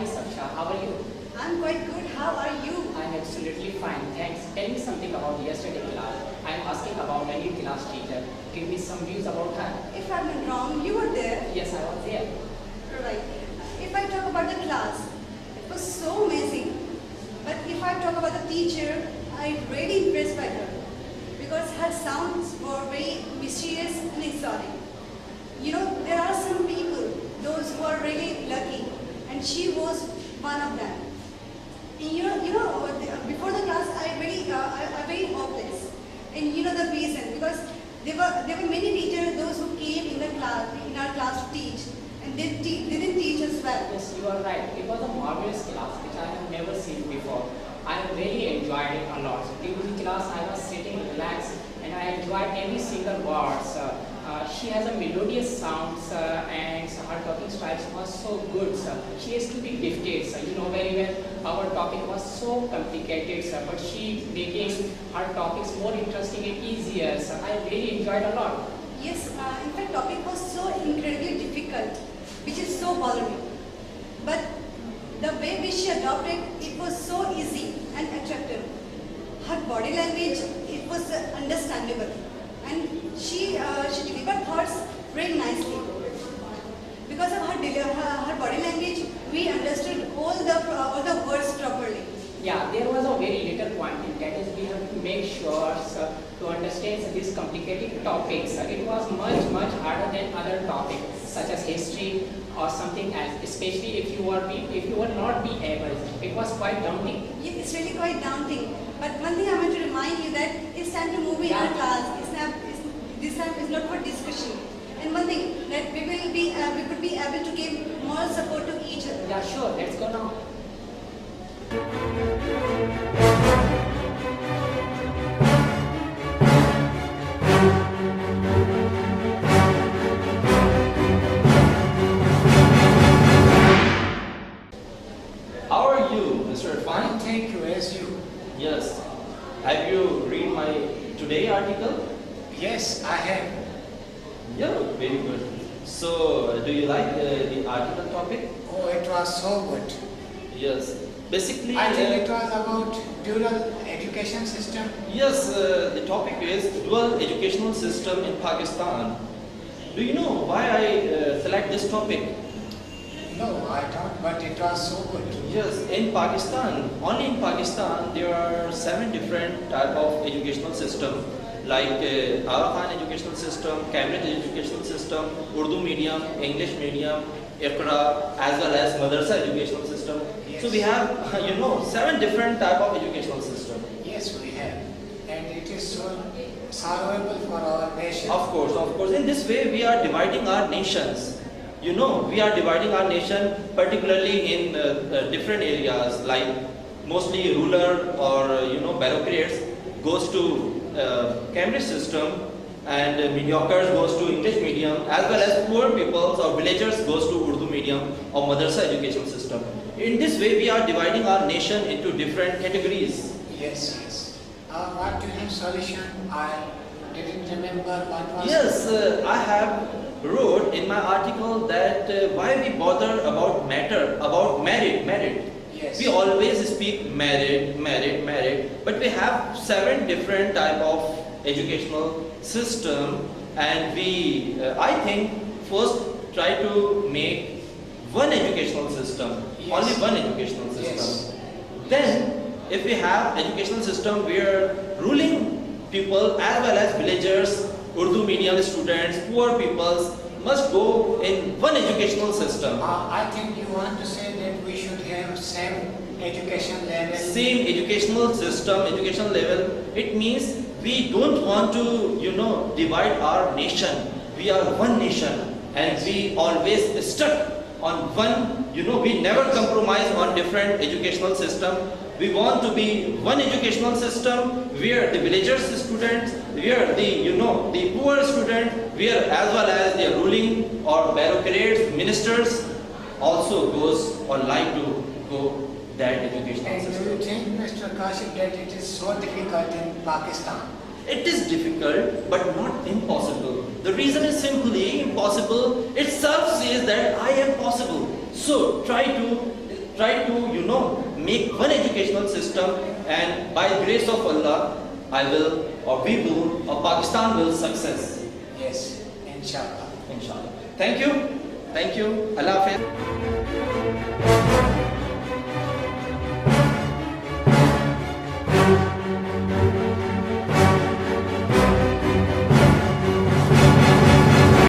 Saksha, how are you? I'm quite good. How are you? I'm absolutely fine, thanks. Tell me something about yesterday class. I'm asking about a new class teacher. Give me some views about her. If I'm not wrong, you were there. Yes, I was there. Right. If I talk about the class, it was so amazing. But if I talk about the teacher, I'm really impressed by her. Because her sounds were very mysterious and exotic. You know, there are some people, those who are really lucky. And she was one of them. Before the class, I very hopeless, and you know the reason, because there were many teachers, those who came in our class to teach, and they didn't teach us well. Yes, you are right. It was a marvelous class which I have never seen before. I really enjoyed it a lot. During the class, I was sitting relaxed and I enjoyed every single word. She has a melodious sounds and her talking styles was so good. She has to be gifted. You know very well our topic was so complicated, but she making her topics more interesting and easier. I really enjoyed a lot. Yes, in fact, topic was so incredibly difficult, which is so bothering. But the way which she adopted, it was so easy and attractive. Her body language, it was understandable, and she delivered thoughts very nicely. Because of her body language, we understood all the words properly. Yeah, there was a very little point in that is we have to make sure to understand these complicated topics. It was much harder than other topics such as history or something else, especially if you were not be able. It was quite daunting. Yeah, it's really quite daunting. But one thing I want to remind you that it's time to move in our class. This time is not for discussion. And one thing that we could be able to give moral support to each other. Yeah, sure. Let's go now. How are you, Mr. Irfan? Thank you, as you. Yes. Have you read my today article? Yes, I have. Yeah, very good. So, do you like the article topic? Oh, it was so good. Yes. Basically, I think it was about dual education system. yes, the topic is dual educational system in Pakistan. Do you know why I select this topic? No, I don't, but it was so good. Yes, in Pakistan, only in Pakistan, there are 7 different type of educational system, like Aga Khan educational system, Cambridge educational system, Urdu medium, English medium, Iqra, as well as Madrasa educational system. Yes. So we have, 7 different type of educational system. Yes, we have. And it is so salvable for our nation. Of course. In this way, we are dividing our nations. You know, we are dividing our nation particularly in different areas, like mostly rural or bureaucrats goes to Cambridge system, and mediocres goes to English medium, as well as poor peoples or villagers goes to Urdu medium or Madrasa education system. In this way, we are dividing our nation into different categories. Yes. What do you have solution? I didn't remember what was. Yes, I have wrote in my article that why we bother about merit. Yes. We always speak merit, but we have 7 different type of educational system, and I think first try to make one educational system, Yes. only one educational system. Yes. Then, if we have educational system where ruling people as well as villagers, Urdu medium students, poor peoples must go in one educational system. I think you want to say that we should have same education level. Same educational system, educational level. It means we don't want to, divide our nation. We are one nation, and we always stuck on one. We never compromise on different educational system. We want to be one educational system where the villagers students, where the poor student, where as well as the ruling or bureaucrats, ministers also goes or like to go that educational And do you system. think, Mr. Kashif, that it is so difficult in Pakistan? It is difficult but not impossible. The reason is simply impossible. Itself says that I am possible. So try to try to, make one educational system, and by the grace of Allah, I will, or we will, or Pakistan will success. Yes, inshallah. Inshallah. Thank you. Allah Hafiz.